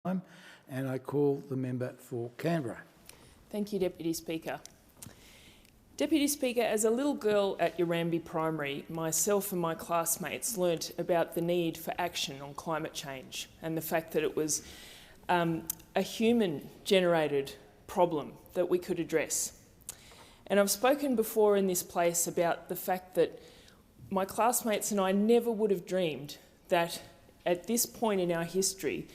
And I call the member for Canberra. Thank you, Deputy Speaker. Deputy Speaker, as a little girl at Urambi Primary, myself and my classmates learnt about the need for action on climate change and the fact that it was a human-generated problem that we could address. And I've spoken before in this place about the fact that my classmates and I never would have dreamed that at this point in our history,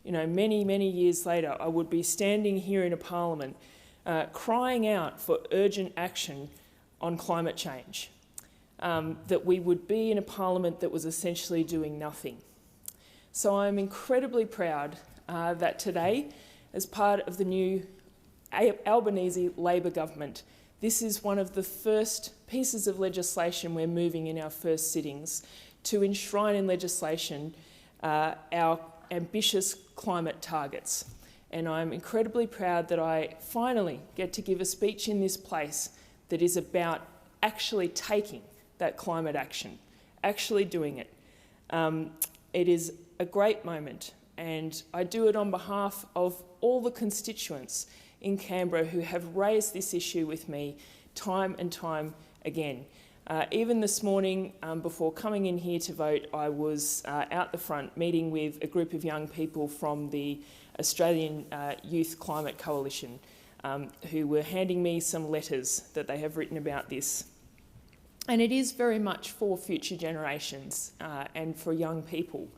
many, many years later, I would be standing here in a parliament crying out for urgent action on climate change, that we would be in a parliament that was essentially doing nothing. So I'm incredibly proud that today, as part of the new Albanese Labor government, this is one of the first pieces of legislation we're moving in our first sittings to enshrine in legislation our ambitious climate targets. And I'm incredibly proud that I finally get to give a speech in this place that is about actually taking that climate action, actually doing it. It is a great moment, and I do it on behalf of all the constituents in Canberra who have raised this issue with me time and time again. Even this morning, before coming in here to vote, I was out the front meeting with a group of young people from the Australian Youth Climate Coalition who were handing me some letters that they have written about this. And it is very much for future generations and for young people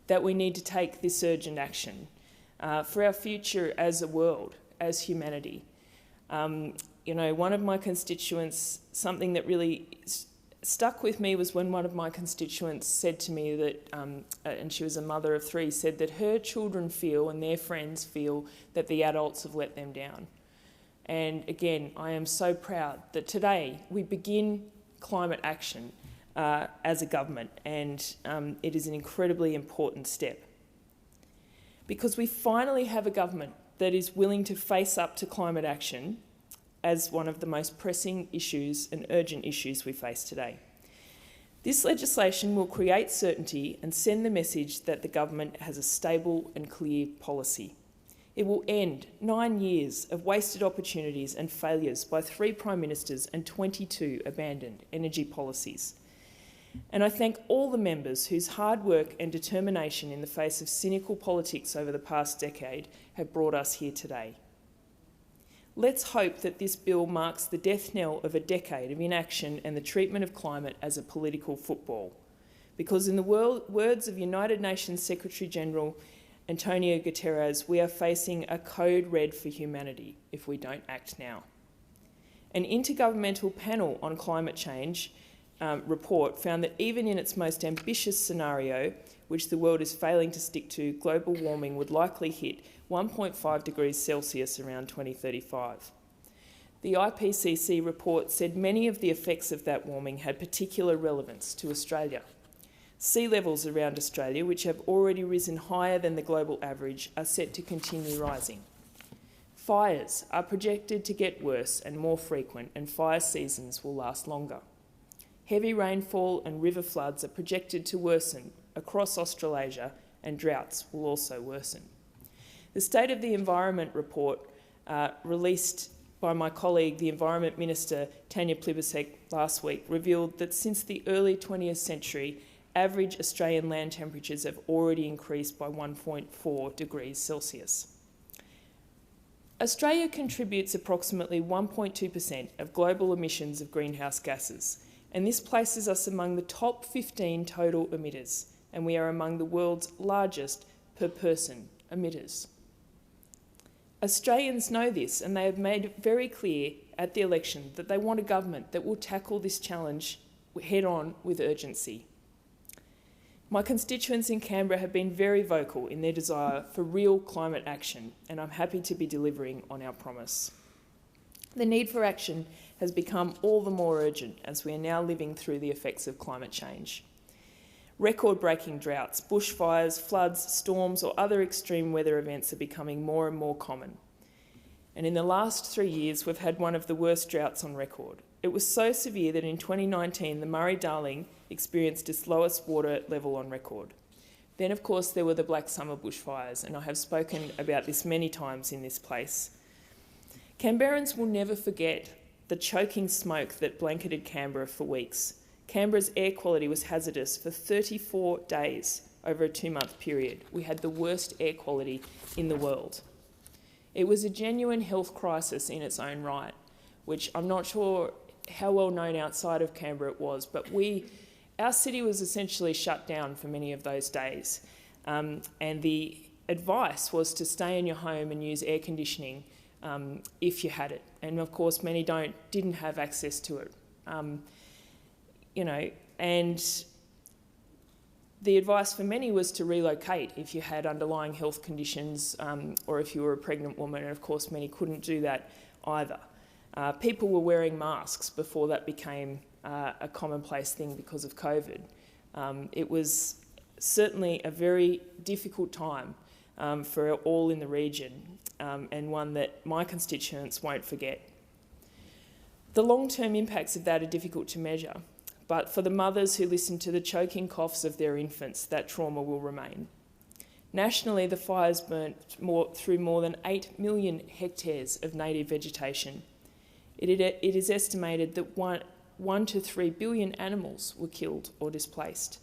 that we need to take this urgent action for our future as a world, as humanity. One of my constituents, something that really stuck with me was when one of my constituents said to me that, and she was a mother of three, said that her children feel and their friends feel that the adults have let them down. And again, I am so proud that today we begin climate action as a government, and it is an incredibly important step. Because we finally have a government that is willing to face up to climate action as one of the most pressing issues and urgent issues we face today. This legislation will create certainty and send the message that the government has a stable and clear policy. It will end 9 years of wasted opportunities and failures by 3 Prime Ministers and 22 abandoned energy policies. And I thank all the members whose hard work and determination in the face of cynical politics over the past decade have brought us here today. Let's hope that this bill marks the death knell of a decade of inaction and the treatment of climate as a political football. Because in the words of United Nations Secretary-General Antonio Guterres, we are facing a code red for humanity if we don't act now. An intergovernmental panel on climate change report found that even in its most ambitious scenario, which the world is failing to stick to, global warming would likely hit 1.5 degrees Celsius around 2035. The IPCC report said many of the effects of that warming had particular relevance to Australia. Sea levels around Australia, which have already risen higher than the global average, are set to continue rising. Fires are projected to get worse and more frequent, and fire seasons will last longer. Heavy rainfall and river floods are projected to worsen across Australasia, and droughts will also worsen. The State of the Environment report released by my colleague, the Environment Minister Tanya Plibersek, last week revealed that since the early 20th century, average Australian land temperatures have already increased by 1.4 degrees Celsius. Australia contributes approximately 1.2% of global emissions of greenhouse gases, and this places us among the top 15 total emitters, and we are among the world's largest per person emitters. Australians know this, and they have made it very clear at the election that they want a government that will tackle this challenge head-on with urgency. My constituents in Canberra have been very vocal in their desire for real climate action, and I'm happy to be delivering on our promise. The need for action has become all the more urgent as we are now living through the effects of climate change. Record-breaking droughts, bushfires, floods, storms or other extreme weather events are becoming more and more common. And in the last 3 years, we've had one of the worst droughts on record. It was so severe that in 2019, the Murray-Darling experienced its lowest water level on record. Then, of course, there were the Black Summer bushfires, and I have spoken about this many times in this place. Canberrans will never forget the choking smoke that blanketed Canberra for weeks. Canberra's air quality was hazardous for 34 days over a 2-month period. We had the worst air quality in the world. It was a genuine health crisis in its own right, which I'm not sure how well known outside of Canberra it was, but our city was essentially shut down for many of those days. And the advice was to stay in your home and use air conditioning if you had it. And of course, many didn't have access to it. And the advice for many was to relocate if you had underlying health conditions or if you were a pregnant woman, and of course many couldn't do that either. People were wearing masks before that became a commonplace thing because of COVID. It was certainly a very difficult time for all in the region, and one that my constituents won't forget. The long-term impacts of that are difficult to measure, but for the mothers who listen to the choking coughs of their infants, that trauma will remain. Nationally, the fires burnt through more than 8 million hectares of native vegetation. It is estimated that 1 to 3 billion animals were killed or displaced.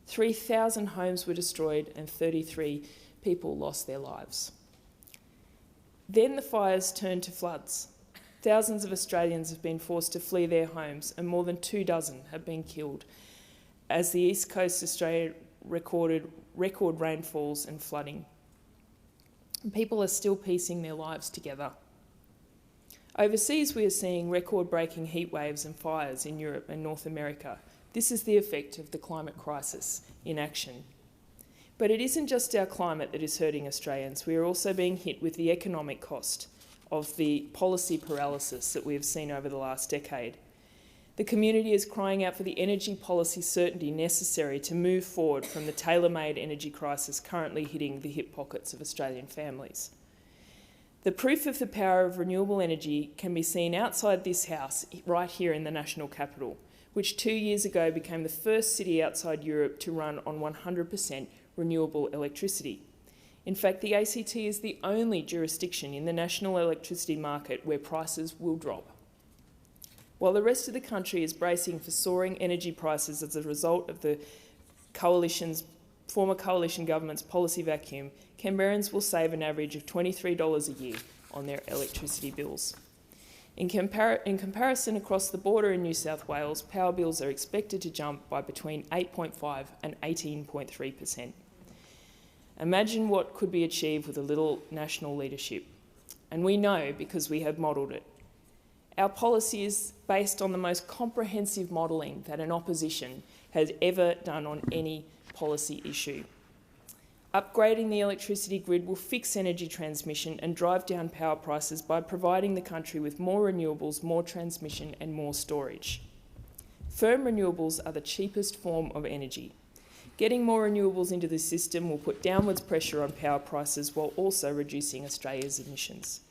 3,000 homes were destroyed and 33 people lost their lives. Then the fires turned to floods. Thousands of Australians have been forced to flee their homes, and more than 24 have been killed as the East Coast Australia recorded record rainfalls and flooding. And people are still piecing their lives together. Overseas, we are seeing record-breaking heat waves and fires in Europe and North America. This is the effect of the climate crisis in action. But it isn't just our climate that is hurting Australians. We are also being hit with the economic cost of the policy paralysis that we have seen over the last decade. The community is crying out for the energy policy certainty necessary to move forward from the tailor-made energy crisis currently hitting the hip pockets of Australian families. The proof of the power of renewable energy can be seen outside this house, right here in the national capital, which 2 years ago became the first city outside Europe to run on 100% renewable electricity. In fact, the ACT is the only jurisdiction in the national electricity market where prices will drop. While the rest of the country is bracing for soaring energy prices as a result of the former coalition government's policy vacuum, Canberrans will save an average of $23 a year on their electricity bills. In comparison, across the border in New South Wales, power bills are expected to jump by between 8.5 and 18.3%. Imagine what could be achieved with a little national leadership. And we know because we have modelled it. Our policy is based on the most comprehensive modelling that an opposition has ever done on any policy issue. Upgrading the electricity grid will fix energy transmission and drive down power prices by providing the country with more renewables, more transmission and more storage. Firm renewables are the cheapest form of energy. Getting more renewables into the system will put downwards pressure on power prices while also reducing Australia's emissions.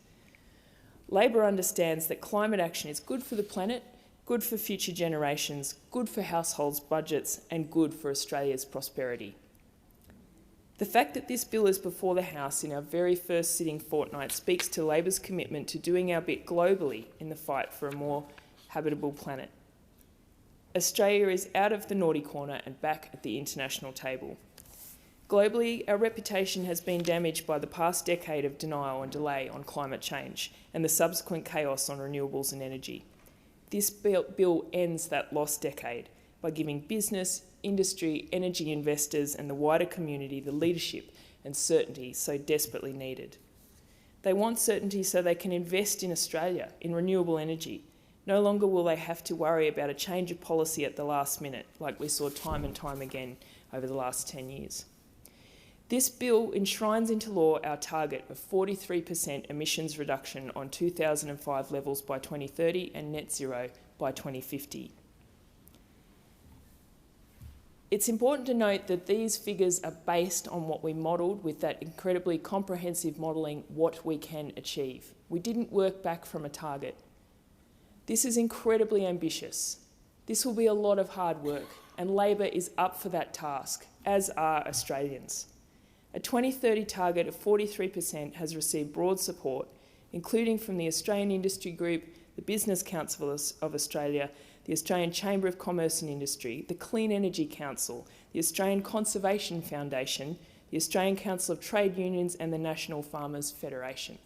Labor understands that climate action is good for the planet, good for future generations, good for households' budgets and good for Australia's prosperity. The fact that this bill is before the House in our very first sitting fortnight speaks to Labor's commitment to doing our bit globally in the fight for a more habitable planet. Australia is out of the naughty corner and back at the international table. Globally, our reputation has been damaged by the past decade of denial and delay on climate change and the subsequent chaos on renewables and energy. This bill ends that lost decade by giving business, industry, energy investors and the wider community the leadership and certainty so desperately needed. They want certainty so they can invest in Australia, in renewable energy. No longer will they have to worry about a change of policy at the last minute, like we saw time and time again over the last 10 years. This bill enshrines into law our target of 43% emissions reduction on 2005 levels by 2030 and net zero by 2050. It's important to note that these figures are based on what we modelled with that incredibly comprehensive modelling, what we can achieve. We didn't work back from a target. This is incredibly ambitious. This will be a lot of hard work. and Labor is up for that task, as are Australians. A 2030 target of 43% has received broad support, including from the Australian Industry Group, the Business Council of Australia, the Australian Chamber of Commerce and Industry, the Clean Energy Council, the Australian Conservation Foundation, the Australian Council of Trade Unions and the National Farmers Federation.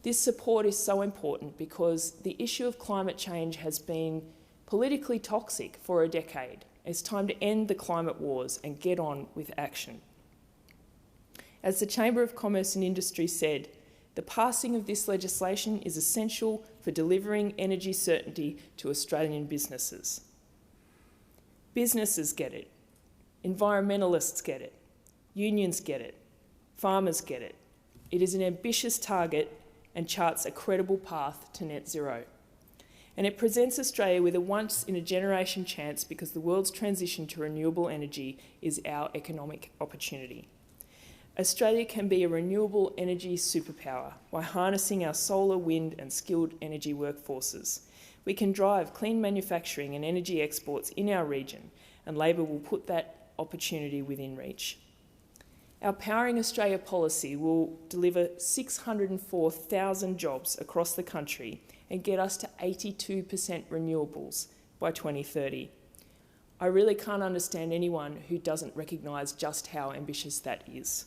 This support is so important because the issue of climate change has been politically toxic for a decade. It's time to end the climate wars and get on with action. As the Chamber of Commerce and Industry said, the passing of this legislation is essential for delivering energy certainty to Australian businesses. Businesses get it, environmentalists get it, unions get it, farmers get it. It is an ambitious target and charts a credible path to net zero. And it presents Australia with a once-in-a-generation chance because the world's transition to renewable energy is our economic opportunity. Australia can be a renewable energy superpower by harnessing our solar, wind and skilled energy workforces. We can drive clean manufacturing and energy exports in our region, and Labor will put that opportunity within reach. Our Powering Australia policy will deliver 604,000 jobs across the country and get us to 82% renewables by 2030. I really can't understand anyone who doesn't recognise just how ambitious that is.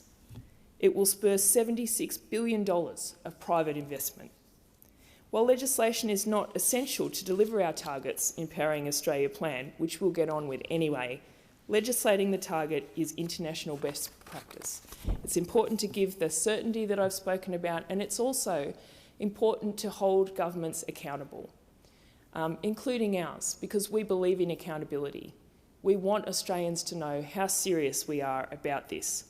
It will spur $76 billion of private investment. While legislation is not essential to deliver our targets in Powering Australia plan, which we'll get on with anyway, legislating the target is international best practice. It's important to give the certainty that I've spoken about, and it's also important to hold governments accountable, including ours, because we believe in accountability. We want Australians to know how serious we are about this.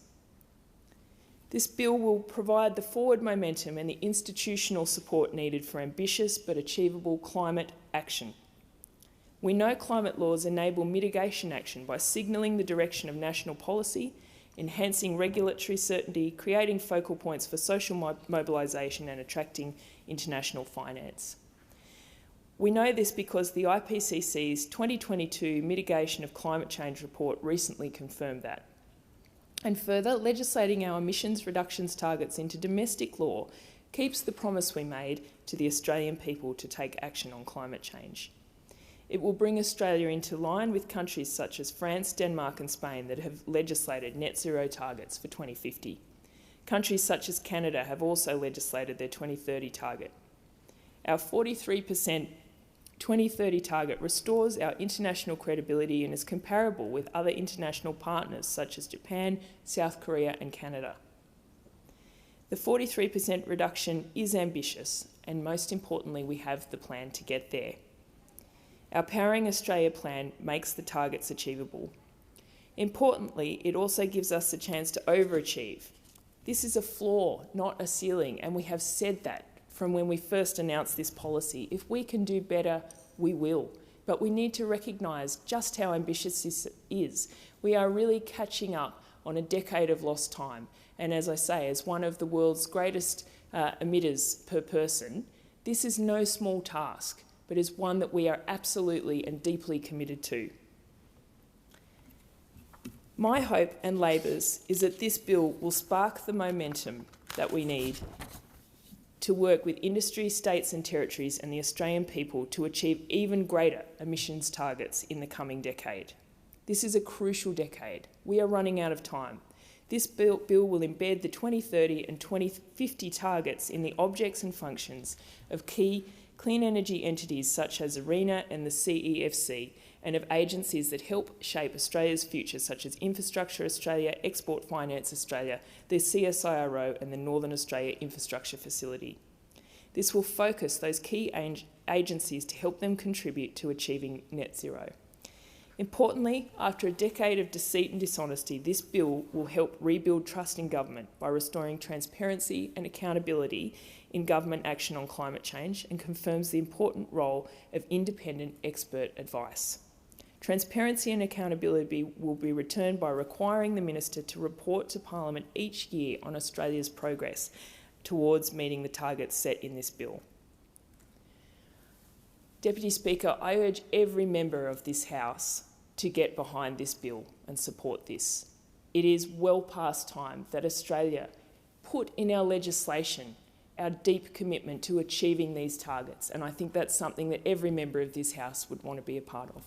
This bill will provide the forward momentum and the institutional support needed for ambitious but achievable climate action. We know climate laws enable mitigation action by signalling the direction of national policy, enhancing regulatory certainty, creating focal points for social mobilisation and attracting international finance. We know this because the IPCC's 2022 Mitigation of Climate Change report recently confirmed that. And further, legislating our emissions reductions targets into domestic law keeps the promise we made to the Australian people to take action on climate change. It will bring Australia into line with countries such as France, Denmark and Spain that have legislated net zero targets for 2050. Countries such as Canada have also legislated their 2030 target. Our 43% 2030 target restores our international credibility and is comparable with other international partners such as Japan, South Korea and Canada. The 43% reduction is ambitious, and most importantly, we have the plan to get there. Our Powering Australia plan makes the targets achievable. Importantly, it also gives us a chance to overachieve. This is a floor, not a ceiling, and we have said that from when we first announced this policy. If we can do better, we will. But we need to recognise just how ambitious this is. We are really catching up on a decade of lost time. And as I say, as one of the world's greatest emitters per person, this is no small task, but is one that we are absolutely and deeply committed to. My hope and Labor's is that this bill will spark the momentum that we need to work with industry, states and territories and the Australian people to achieve even greater emissions targets in the coming decade. This is a crucial decade. We are running out of time. This bill will embed the 2030 and 2050 targets in the objects and functions of key clean energy entities such as ARENA and the CEFC, and of agencies that help shape Australia's future such as Infrastructure Australia, Export Finance Australia, the CSIRO and the Northern Australia Infrastructure Facility. This will focus those key agencies to help them contribute to achieving net zero. Importantly, after a decade of deceit and dishonesty, this bill will help rebuild trust in government by restoring transparency and accountability in government action on climate change, and confirms the important role of independent expert advice. Transparency and accountability will be returned by requiring the Minister to report to Parliament each year on Australia's progress towards meeting the targets set in this bill. Deputy Speaker, I urge every member of this House to get behind this bill and support this. It is well past time that Australia put in our legislation our deep commitment to achieving these targets, and I think that's something that every member of this House would want to be a part of.